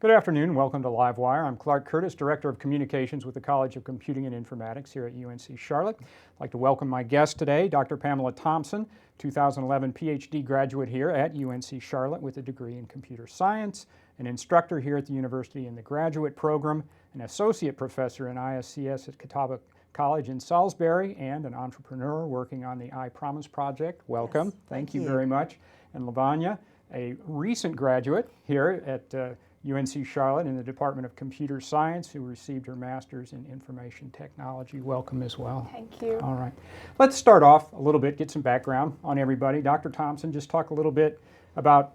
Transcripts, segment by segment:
Good afternoon. Welcome to Livewire. I'm Clark Curtis, Director of Communications with the College of Computing and Informatics here at UNC Charlotte. I'd like to welcome my guest today, Dr. Pamela Thompson, 2011 PhD graduate here at UNC Charlotte with a degree in computer science, an instructor here at the university in the graduate program, an associate professor in ISCS at Catawba College in Salisbury, and an entrepreneur working on the iPromise project. Welcome. Yes, Thank you very much. And Lavanya, a recent graduate here at UNC Charlotte in the Department of Computer Science, who received her master's in information technology. Welcome as well. Thank you. All right. Let's start off a little bit, get some background on everybody. Dr. Thompson, just talk a little bit about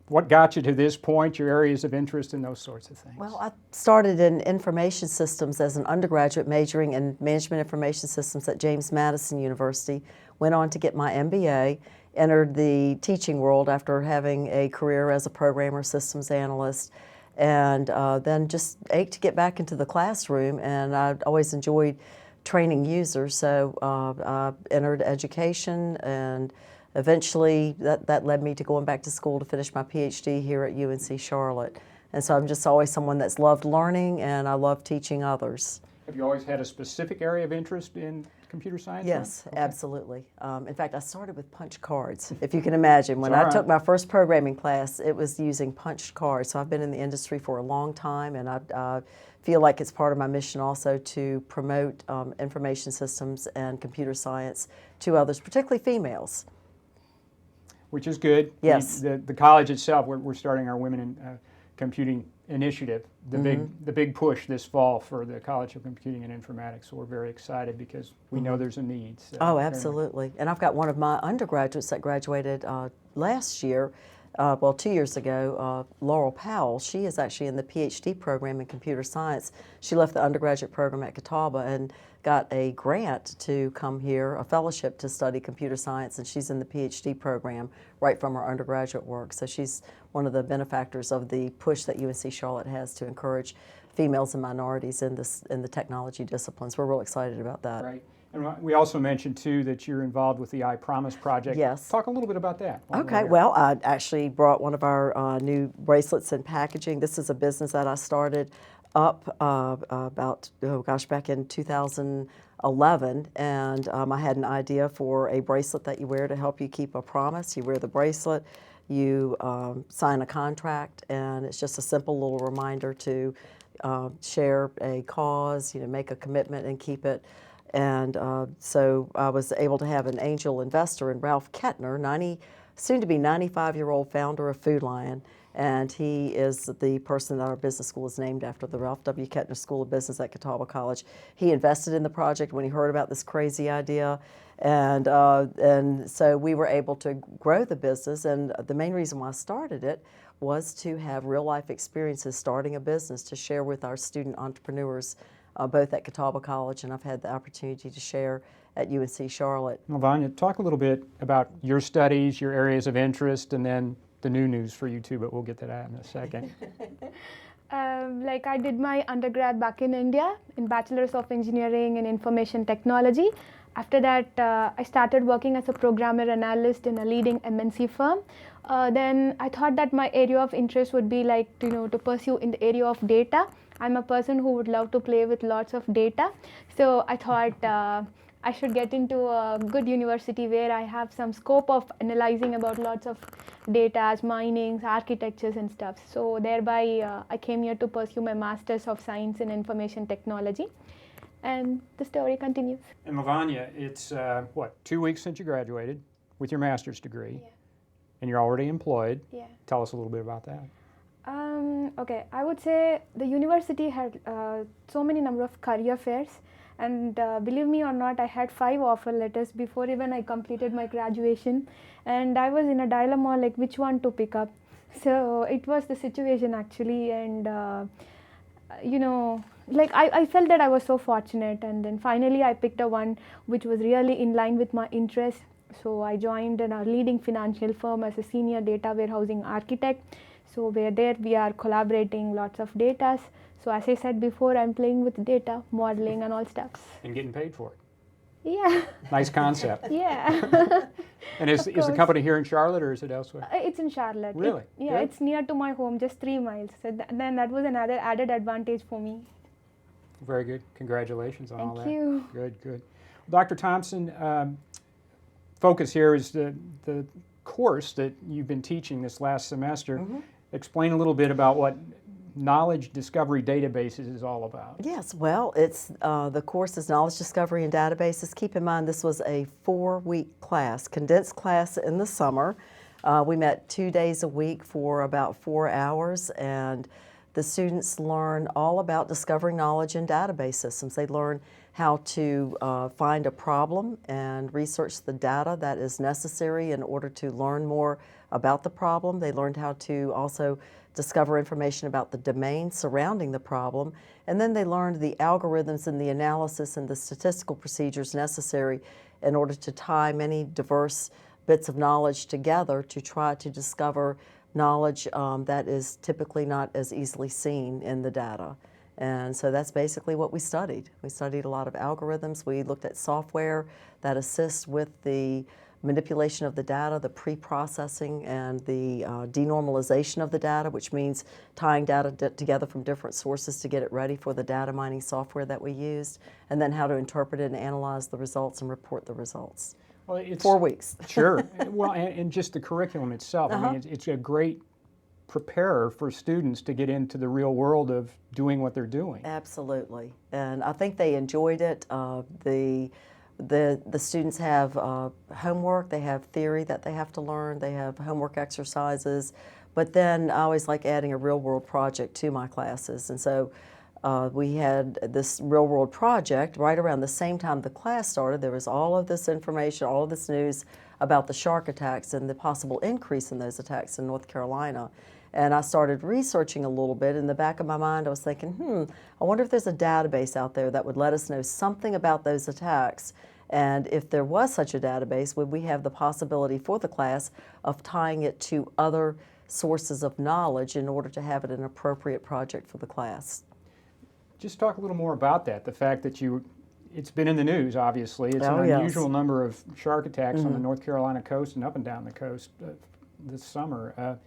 what got you to this point, your areas of interest, and those sorts of things. Well, I started in information systems as an undergraduate, majoring in management information systems at James Madison University. Went on to get my MBA, entered the teaching world after having a career as a programmer, systems analyst, and then just ached to get back into the classroom, and I always enjoyed training users, so I entered education, and eventually that led me to going back to school to finish my PhD here at UNC Charlotte. And so I'm just always someone that's loved learning, and I love teaching others. Have you always had a specific area of interest in computer science? Yes, Okay. Absolutely. In fact, I started with punch cards, if you can imagine. When all I right. took my first programming class, it was using punch cards. So I've been in the industry for a long time, and I feel like it's part of my mission also to promote information systems and computer science to others, particularly females. Which is good. Yes. The college itself, we're starting our Women in Computing initiative, the big push this fall for the College of Computing and Informatics. So we're very excited because we know there's a need. So Oh, absolutely. And I've got one of my undergraduates that graduated last year, 2 years ago, Laurel Powell. She is actually in the PhD program in computer science. She left the undergraduate program at Catawba and got a grant to come here, a fellowship to study computer science, and she's in the PhD program right from her undergraduate work. So she's one of the benefactors of the push that UNC Charlotte has to encourage females and minorities in the technology disciplines. We're real excited about that. Right. And we also mentioned, too, that you're involved with the iPromise project. Yes. Talk a little bit about that. Okay, well, I actually brought one of our new bracelets and packaging. This is a business that I started up back in 2011, and I had an idea for a bracelet that you wear to help you keep a promise. You wear the bracelet, you sign a contract, and it's just a simple little reminder to share a cause, make a commitment and keep it. And so I was able to have an angel investor in Ralph Kettner, soon to be 95-year-old founder of Food Lion. And he is the person that our business school is named after, the Ralph W. Kettner School of Business at Catawba College. He invested in the project when he heard about this crazy idea. And so we were able to grow the business. And the main reason why I started it was to have real-life experiences starting a business to share with our student entrepreneurs, both at Catawba College, and I've had the opportunity to share at UNC Charlotte. Lavanya, talk a little bit about your studies, your areas of interest, and then the new news for you too, but we'll get to that in a second. I did my undergrad back in India in Bachelor's of Engineering in Information Technology. After that, I started working as a programmer analyst in a leading MNC firm. Then I thought that my area of interest would be to pursue in the area of data. I'm a person who would love to play with lots of data. So I thought I should get into a good university where I have some scope of analyzing about lots of data, as minings, architectures and stuff. So thereby I came here to pursue my Master's of Science in Information Technology. And the story continues. And Lavanya, it's 2 weeks since you graduated with your master's degree, and you're already employed. Yeah. Tell us a little bit about that. Okay, I would say the university had so many number of career fairs, and believe me or not, I had 5 offer letters before even I completed my graduation, and I was in a dilemma like which one to pick up. So it was the situation actually, and I felt that I was so fortunate, and then finally I picked a one which was really in line with my interest. So I joined a leading financial firm as a senior data warehousing architect. So we are collaborating lots of data. So as I said before, I'm playing with data, modeling and all stuff. And getting paid for it. Yeah. Nice concept. Yeah. And is the company here in Charlotte or is it elsewhere? It's in Charlotte. Really? Yeah, Good. it's near to my home, just 3 miles. So then that was another added advantage for me. Very good. Congratulations on all that. Thank you. Good, good. Dr. Thompson, focus here is the course that you've been teaching this last semester. Explain a little bit about what Knowledge Discovery Databases is all about. Yes, well, it's the course is Knowledge Discovery and Databases. Keep in mind this was a 4-week class, condensed class in the summer. We met 2 days a week for about 4 hours, and the students learn all about discovering knowledge in database systems. They learn how to find a problem and research the data that is necessary in order to learn more about the problem. They learned how to also discover information about the domain surrounding the problem, and then they learned the algorithms and the analysis and the statistical procedures necessary in order to tie many diverse bits of knowledge together to try to discover knowledge that is typically not as easily seen in the data. And so that's basically what we studied. We studied a lot of algorithms. We looked at software that assists with the manipulation of the data, the pre-processing and the denormalization of the data, which means tying data together from different sources to get it ready for the data mining software that we used, and then how to interpret it and analyze the results and report the results. Well, it's 4 weeks. Sure. Well, and just the curriculum itself. I mean, it's a great preparer for students to get into the real world of doing what they're doing. Absolutely, and I think they enjoyed it. The students have homework, they have theory that they have to learn, they have homework exercises, but then I always like adding a real world project to my classes, and so we had this real world project right around the same time the class started. There was all of this information, all of this news about the shark attacks and the possible increase in those attacks in North Carolina. And I started researching a little bit. In the back of my mind, I was thinking, I wonder if there's a database out there that would let us know something about those attacks. And if there was such a database, would we have the possibility for the class of tying it to other sources of knowledge in order to have it an appropriate project for the class? Just talk a little more about that, the fact that it's been in the news, obviously. It's Oh, an yes. unusual number of shark attacks on the North Carolina coast and up and down the coast this summer.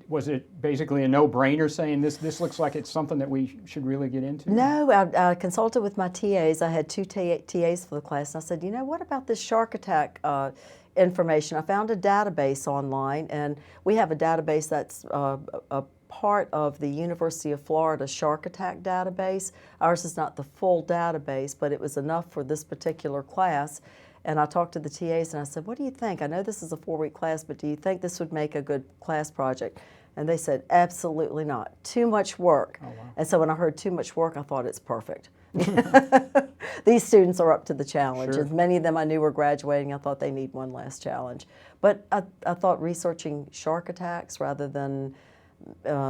Was it basically a no-brainer saying this looks like it's something that we should really get into? No, I consulted with my TAs. I had 2 TAs for the class, and I said, what about this shark attack information? I found a database online, and we have a database that's a part of the University of Florida shark attack database. Ours is not the full database, but it was enough for this particular class. And I talked to the TAs and I said, what do you think? I know this is a 4-week class, but do you think this would make a good class project? And they said, absolutely not. Too much work. Oh, wow. And so when I heard too much work, I thought it's perfect. These students are up to the challenge. Sure. And many of them I knew were graduating. I thought they need one last challenge. But I thought researching shark attacks rather than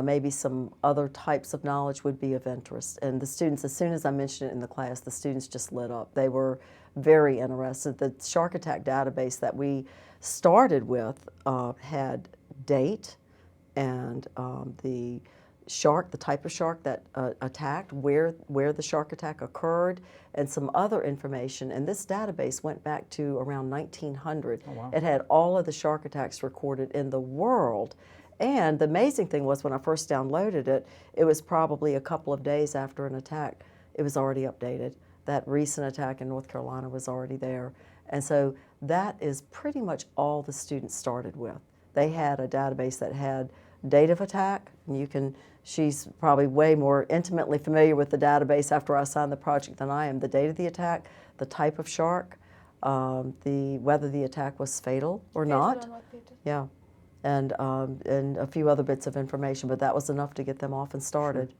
maybe some other types of knowledge would be of interest. And the students, as soon as I mentioned it in the class, the students just lit up. They were very interested. The shark attack database that we started with had date and the shark, the type of shark that attacked, where the shark attack occurred, and some other information. And this database went back to around 1900. Oh, wow. It had all of the shark attacks recorded in the world. And the amazing thing was when I first downloaded it, it was probably a couple of days after an attack, it was already updated. That recent attack in North Carolina was already there. And so that is pretty much all the students started with. They had a database that had date of attack, and she's probably way more intimately familiar with the database after I assigned the project than I am. The date of the attack, the type of shark, whether the attack was fatal or not. Yeah. And a few other bits of information, but that was enough to get them off and started. Sure.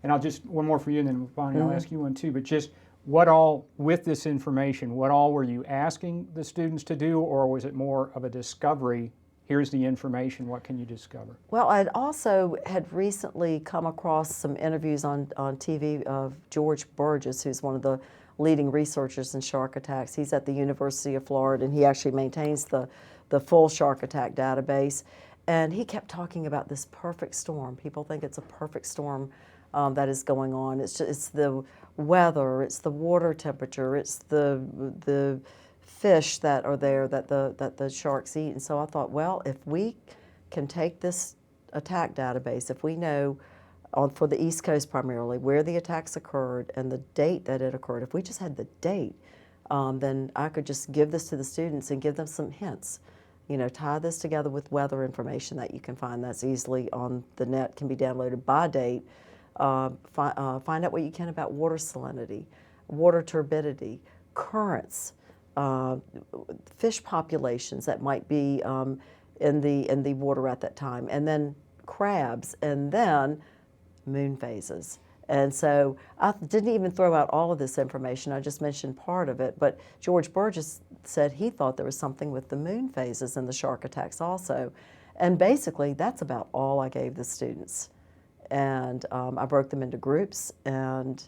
And I'll just, one more for you, and then Bonnie, I'll ask you one too, but just what all, with this information, what all were you asking the students to do, or was it more of a discovery, here's the information, what can you discover? Well, I also had recently come across some interviews on TV of George Burgess, who's one of the leading researchers in shark attacks. He's at the University of Florida, and he actually maintains the full shark attack database. And he kept talking about this perfect storm. People think it's a perfect storm that is going on. It's the weather, it's the water temperature, it's the fish that are there that the sharks eat. And so I thought, well, if we can take this attack database, if we know for the East Coast primarily where the attacks occurred and the date that it occurred, if we just had the date, then I could just give this to the students and give them some hints. You know, tie this together with weather information that you can find that's easily on the net, can be downloaded by date. Find out what you can about water salinity, water turbidity, currents, fish populations that might be in the water at that time, and then crabs, and then moon phases. And so I didn't even throw out all of this information, I just mentioned part of it, but George Burgess said he thought there was something with the moon phases and the shark attacks also. And basically that's about all I gave the students. And I broke them into groups and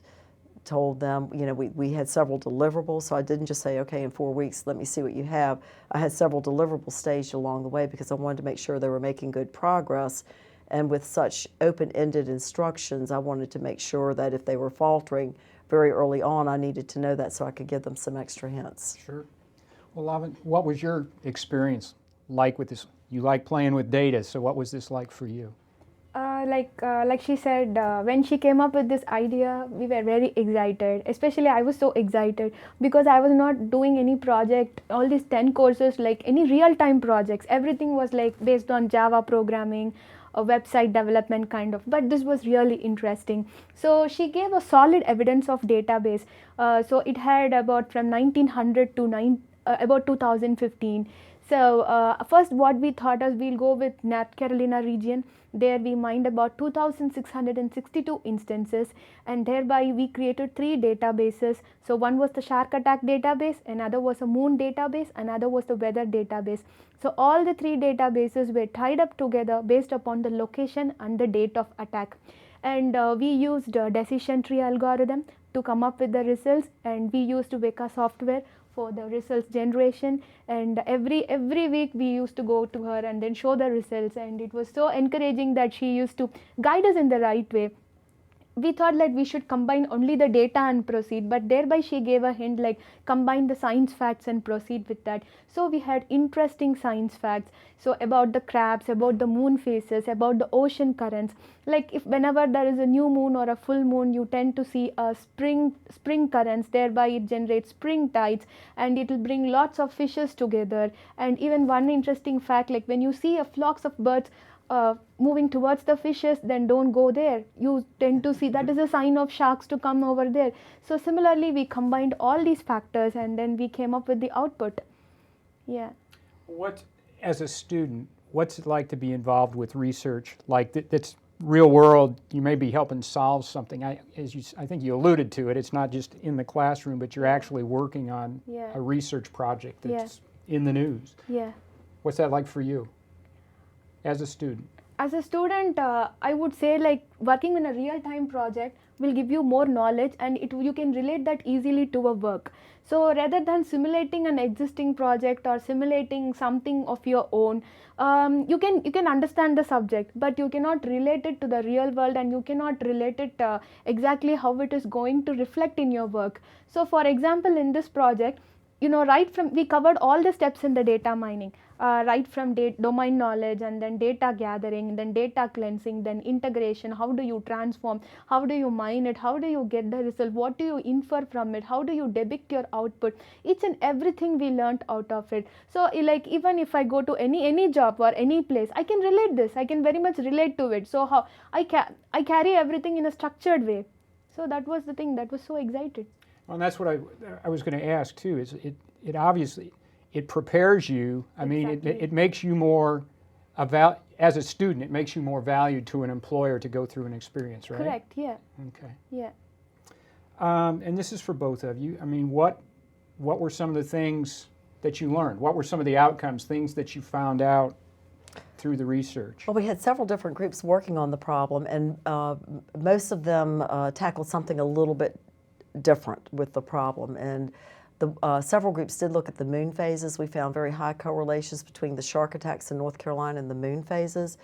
told them, you know, we had several deliverables, so I didn't just say, okay, in 4 weeks, let me see what you have. I had several deliverables staged along the way because I wanted to make sure they were making good progress. And with such open-ended instructions, I wanted to make sure that if they were faltering very early on, I needed to know that so I could give them some extra hints. Sure. Well, Lavin, what was your experience like with this? You like playing with data, so what was this like for you? Like she said, when she came up with this idea, we were very excited. Especially I was so excited because I was not doing any project, all these 10 courses, like any real-time projects. Everything was like based on Java programming, a website development kind of, but this was really interesting. So she gave a solid evidence of database. So it had about from 1900 to about 2015. So first what we thought is we'll go with North Carolina region. There we mined about 2,662 instances, and thereby we created 3 databases. So one was the shark attack database, another was a moon database, another was the weather database. So all the 3 databases were tied up together based upon the location and the date of attack. And we used a decision tree algorithm to come up with the results, and we used Weka software for the results generation, and every week we used to go to her and then show the results, and it was so encouraging that she used to guide us in the right way. We thought that we should combine only the data and proceed, but thereby she gave a hint like combine the science facts and proceed with that. So we had interesting science facts, so about the crabs, about the moon phases, about the ocean currents. Like if whenever there is a new moon or a full moon, you tend to see a spring currents, thereby it generates spring tides, and it will bring lots of fishes together. And even one interesting fact, like when you see a flocks of birds moving towards the fishes, then don't go there. You tend to see that is a sign of sharks to come over there. So similarly, we combined all these factors and then we came up with the output. Yeah. As a student, what's it like to be involved with research like that's real world? You may be helping solve something. I think you alluded to it. It's not just in the classroom, but you're actually working on a research project that's in the news. Yeah. What's that like for you as a student? As a student, I would say like working in a real-time project will give you more knowledge, and you can relate that easily to a work. So rather than simulating an existing project or simulating something of your own, you can understand the subject, but you cannot relate it to the real world, and you cannot relate it exactly how it is going to reflect in your work. So for example, in this project, you know, we covered all the steps in the data mining, right from domain knowledge, and then data gathering, then data cleansing, then integration. How do you transform? How do you mine it? How do you get the result? What do you infer from it? How do you depict your output? Each and everything we learned out of it. So like even if I go to any job or any place, I can relate this. I can very much relate to it. So how I carry everything in a structured way. So that was the thing that was so excited. Well, and that's what I was going to ask too. Is it obviously it prepares you. I mean, it makes you more as a student. It makes you more valued to an employer to go through an experience, right? Correct. Yeah. Okay. Yeah. And this is for both of you. I mean, what were some of the things that you learned? What were some of the outcomes, things that you found out through the research? Well, we had several different groups working on the problem, and most of them tackled something a little bit different with the problem. And several groups did look at the moon phases. We found very high correlations between the shark attacks in North Carolina and the moon phases.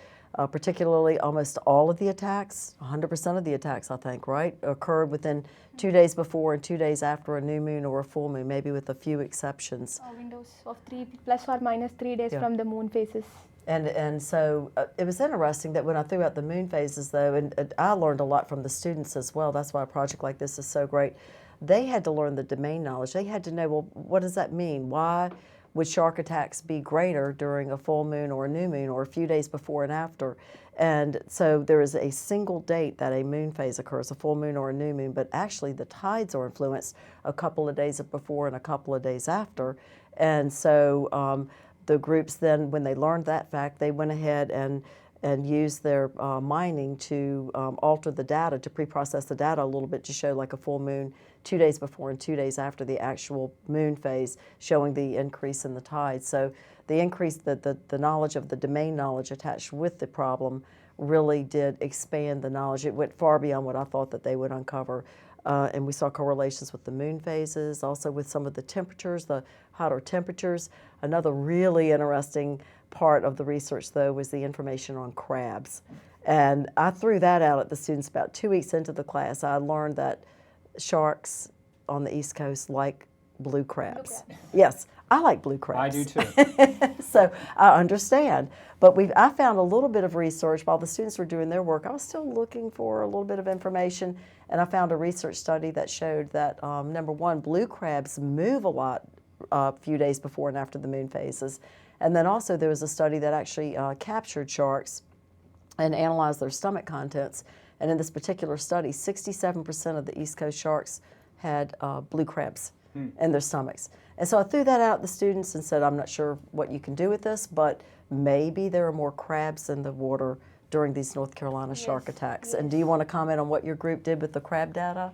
particularly almost all of the attacks, 100% of the attacks, I think, right, occurred within 2 days before and 2 days after a new moon or a full moon, maybe with a few exceptions. Windows of 3 plus or minus 3 days Yeah. from the moon phases. And so it was interesting that when I threw out the moon phases, though, and I learned a lot from the students as well. That's why a project like this is so great. They had to learn the domain knowledge. They had to know, well, what does that mean? Why would shark attacks be greater during a full moon or a new moon or a few days before and after? And so there is a single date that a moon phase occurs, a full moon or a new moon, but actually the tides are influenced a couple of days before and a couple of days after. And so the groups then, when they learned that fact, they went ahead and used their mining to alter the data, to pre-process the data a little bit to show like a full moon 2 days before and 2 days after the actual moon phase, showing the increase in the tide. So the increase, the knowledge of the domain knowledge attached with the problem really did expand the knowledge. It went far beyond what I thought that they would uncover. And we saw correlations with the moon phases, also with some of the temperatures, the hotter temperatures. Another really interesting part of the research, though, was the information on crabs. And I threw that out at the students about 2 weeks into the class. I learned that sharks on the East Coast like blue crabs. Yes, I like blue crabs. I do too. So I understand. But I found a little bit of research while the students were doing their work. I was still looking for a little bit of information, and I found a research study that showed that, number one, blue crabs move a lot a few days before and after the moon phases. And then also there was a study that actually captured sharks and analyzed their stomach contents. And in this particular study, 67% of the East Coast sharks had blue crabs in their stomachs. And so I threw that out at the students and said, I'm not sure what you can do with this, but maybe there are more crabs in the water during these North Carolina shark attacks. And do you want to comment on what your group did with the crab data?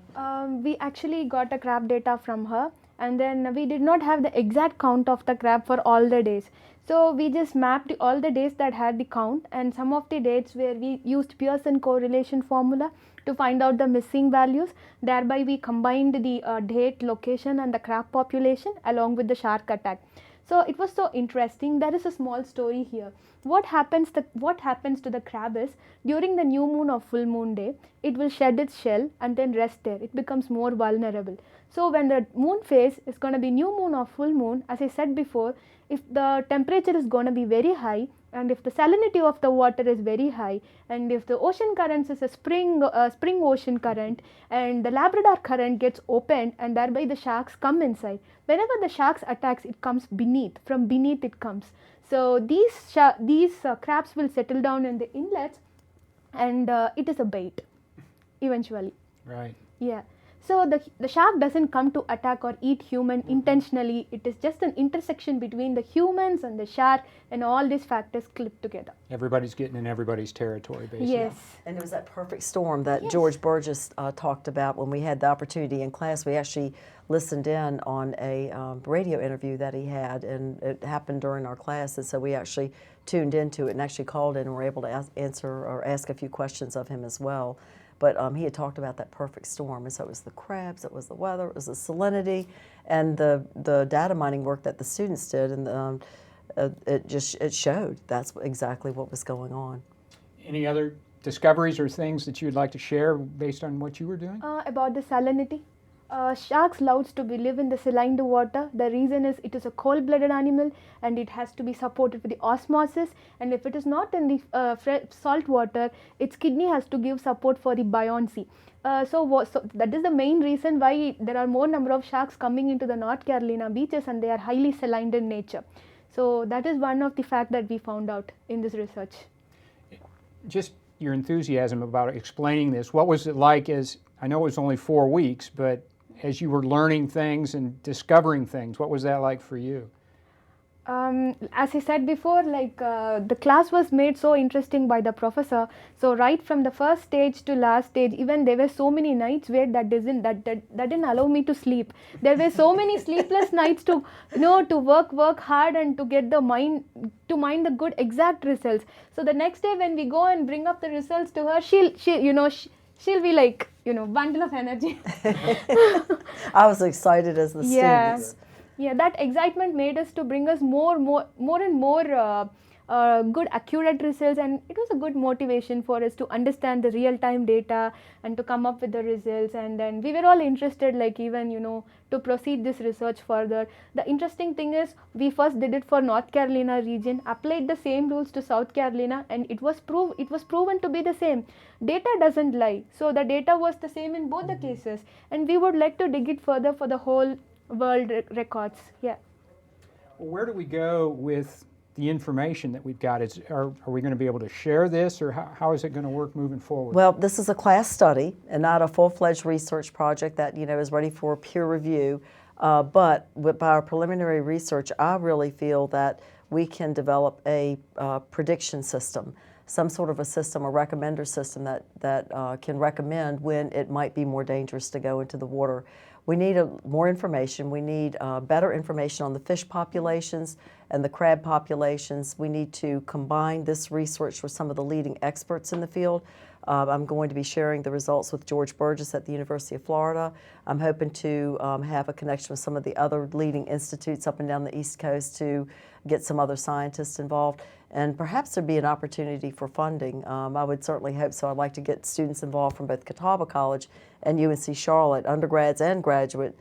We actually got a crab data from her, and then we did not have the exact count of the crab for all the days. So we just mapped all the days that had the count, and some of the dates where we used Pearson correlation formula to find out the missing values. Thereby we combined the date, location and the crab population along with the shark attack. So it was so interesting. There is a small story here. What happens to the crab is, during the new moon or full moon day, it will shed its shell and then rest there. It becomes more vulnerable. So when the moon phase is going to be new moon or full moon, as I said before, if the temperature is going to be very high, and if the salinity of the water is very high, and if the ocean currents is a spring ocean current, and the Labrador current gets opened, and thereby the sharks come inside. Whenever the sharks attacks, it comes beneath. From beneath it comes. So these crabs will settle down in the inlets, and it is a bait eventually. Right. Yeah. So the shark doesn't come to attack or eat human intentionally. It is just an intersection between the humans and the shark, and all these factors clip together. Everybody's getting in everybody's territory, basically. Yes. And it was that perfect storm that George Burgess talked about when we had the opportunity in class. We actually listened in on a radio interview that he had, and it happened during our class, and so we actually tuned into it and actually called in and were able to answer or ask a few questions of him as well. But he had talked about that perfect storm, and so it was the crabs, it was the weather, it was the salinity, and the data mining work that the students did, and it showed that's exactly what was going on. Any other discoveries or things that you'd like to share based on what you were doing? About the salinity. Sharks love to live in the saline water. The reason is it is a cold-blooded animal, and it has to be supported with the osmosis, and if it is not in the salt water, its kidney has to give support for the buoyancy. So that is the main reason why there are more number of sharks coming into the North Carolina beaches, and they are highly saline in nature. So that is one of the facts that we found out in this research. Just your enthusiasm about explaining this, what was it like as, I know it was only 4 weeks, but as you were learning things and discovering things, what was that like for you? As I said before, the class was made so interesting by the professor. So right from the first stage to last stage, even there were so many nights where that didn't allow me to sleep. There were so many sleepless nights to work hard and to get the mind the good exact results. So the next day when we go and bring up the results to her, she'll be like, bundle of energy. I was excited as the students. Yeah, that excitement made us to bring us more and more good accurate results, and it was a good motivation for us to understand the real-time data and to come up with the results. And then we were all interested, like even to proceed this research further. The interesting thing is we first did it for North Carolina region, applied the same rules to South Carolina, and it was proven to be the same. Data doesn't lie, so the data was the same in both the cases, and we would like to dig it further for the whole world records. Yeah. Well, where do we go with the information that we've got? Are we going to be able to share this, or how is it going to work moving forward? Well, this is a class study and not a full-fledged research project that is ready for peer review. But by our preliminary research, I really feel that we can develop a prediction system, some sort of a system, a recommender system that can recommend when it might be more dangerous to go into the water. We need more information. We need better information on the fish populations and the crab populations. We need to combine this research with some of the leading experts in the field. I'm going to be sharing the results with George Burgess at the University of Florida. I'm hoping to have a connection with some of the other leading institutes up and down the East Coast to get some other scientists involved. And perhaps there'd be an opportunity for funding. I would certainly hope so. I'd like to get students involved from both Catawba College and UNC Charlotte, undergrads and graduate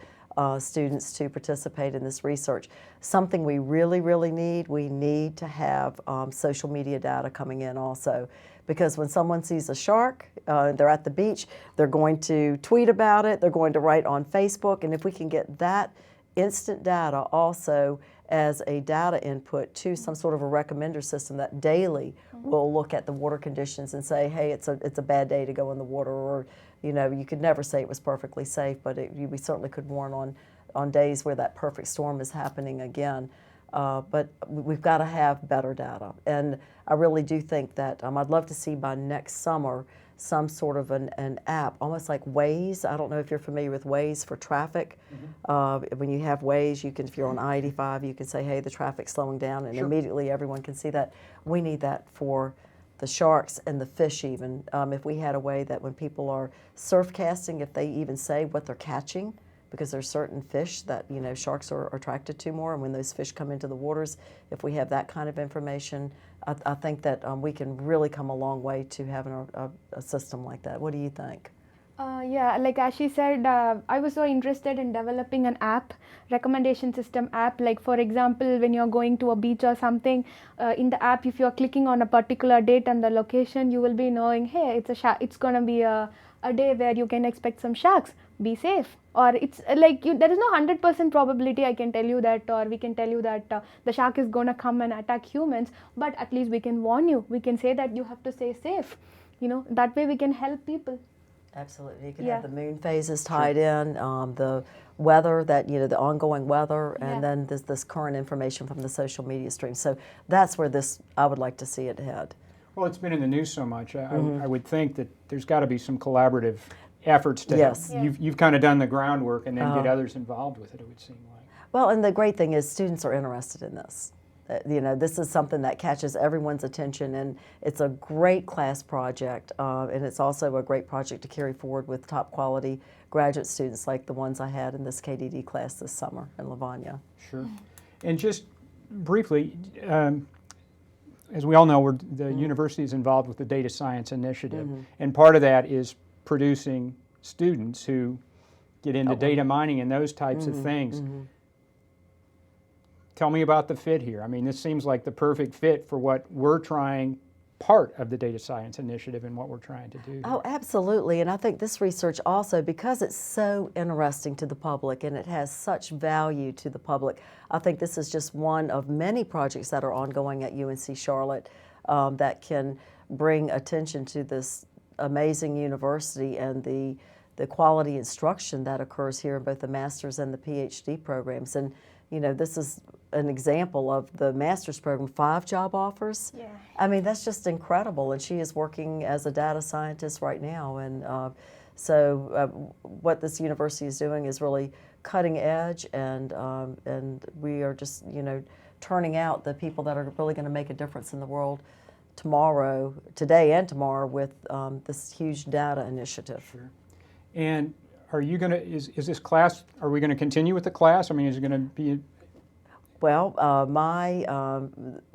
students, to participate in this research. Something we really, really need, we need to have social media data coming in also. Because when someone sees a shark, they're at the beach, they're going to tweet about it, they're going to write on Facebook, and if we can get that instant data also as a data input to some sort of a recommender system that daily will look at the water conditions and say, hey, it's a bad day to go in the water, or you could never say it was perfectly safe, but we certainly could warn on days where that perfect storm is happening again. But we've got to have better data, and I really do think that I'd love to see by next summer some sort of an app, almost like Waze. I don't know if you're familiar with Waze for traffic. When you have Waze, you can, if you're on I-85, you can say, hey, the traffic's slowing down, and immediately everyone can see that. We need that for the sharks and the fish even. If we had a way that when people are surf casting, if they even say what they're catching, because there's certain fish that sharks are attracted to more, and when those fish come into the waters, if we have that kind of information, I think that we can really come a long way to having a system like that. What do you think? Yeah, like as she said, I was so interested in developing an app, recommendation system app. Like for example, when you're going to a beach or something, in the app, if you're clicking on a particular date and the location, you will be knowing, hey, it's gonna be a day where you can expect some sharks. Be safe. Or it's like there is no 100% probability I can tell you that, or we can tell you that the shark is gonna come and attack humans. But at least we can warn you. We can say that you have to stay safe. That way we can help people. Absolutely. You can have the moon phases tied in, the weather, the ongoing weather, and then this current information from the social media stream. So that's where I would like to see it head. Well, it's been in the news so much. I would think that there's got to be some collaborative efforts to you've kind of done the groundwork and then get others involved with it, it would seem like. Well, and the great thing is students are interested in this. This is something that catches everyone's attention, and it's a great class project, and it's also a great project to carry forward with top quality graduate students like the ones I had in this KDD class this summer in Lavanya. Sure. And just briefly, as we all know, the university is involved with the Data Science Initiative, and part of that is producing students who get into data mining and those types of things. Tell me about the fit here. I mean, this seems like the perfect fit for what we're trying, part of the Data Science Initiative and what we're trying to do. Oh, absolutely. And I think this research also, because it's so interesting to the public and it has such value to the public, I think this is just one of many projects that are ongoing at UNC Charlotte that can bring attention to this amazing university and the quality instruction that occurs here in both the master's and the PhD programs. And this is an example of the master's program, 5 job offers. Yeah. I mean, that's just incredible. And she is working as a data scientist right now. And so what this university is doing is really cutting edge, and we are just, turning out the people that are really going to make a difference in the world today and tomorrow with this huge data initiative. Sure. And are you going to, is this class, are we going to continue with the class? I mean, is it going to be Well, my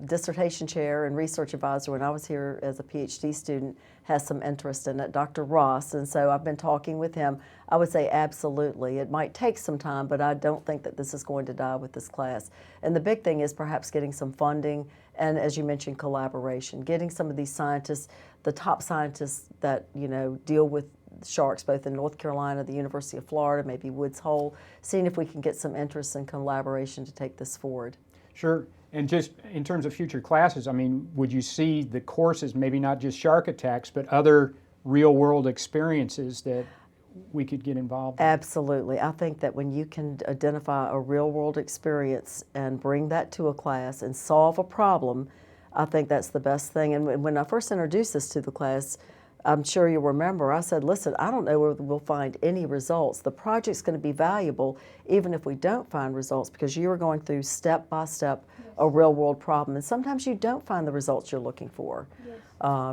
dissertation chair and research advisor when I was here as a PhD student has some interest in it, Dr. Ross, and so I've been talking with him. I would say absolutely. It might take some time, but I don't think that this is going to die with this class. And the big thing is perhaps getting some funding and, as you mentioned, collaboration, getting some of these scientists, the top scientists that, you know, deal with sharks both in North Carolina, the University of Florida, maybe Woods Hole, seeing if we can get some interest and collaboration to take this forward. Sure. And just in terms of future classes, I mean, would you see the courses, maybe not just shark attacks, but other real-world experiences that we could get involved in? Absolutely. I think that when you can identify a real-world experience and bring that to a class and solve a problem, I think that's the best thing. And when I first introduced this to the class, I'm sure you'll remember, I said, listen, I don't know where we'll find any results. The project's going to be valuable even if we don't find results, because you are going through step by step a real world problem. And sometimes you don't find the results you're looking for. Yes.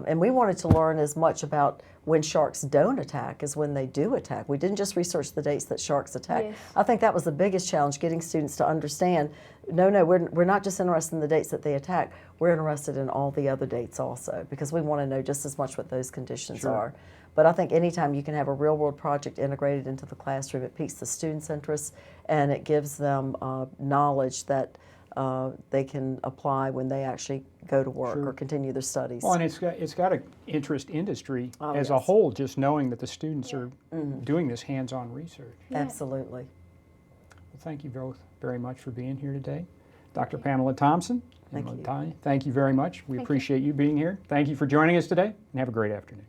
And we wanted to learn as much about when sharks don't attack as when they do attack. We didn't just research the dates that sharks attack. Yes. I think that was the biggest challenge, getting students to understand, no, we're not just interested in the dates that they attack, we're interested in all the other dates also, because we want to know just as much what those conditions Sure. are. But I think anytime you can have a real world project integrated into the classroom, it piques the students' interest and it gives them knowledge that they can apply when they actually go to work Sure. or continue their studies. Well, and it's got to interest industry Oh, as a yes. whole, just knowing that the students are doing this hands-on research. Yeah. Absolutely. Well, thank you both very much for being here today. Dr. Pamela Thompson, Thank and you. Latanya, thank you very much. We Thank you. appreciate you being here. Thank you for joining us today, and have a great afternoon.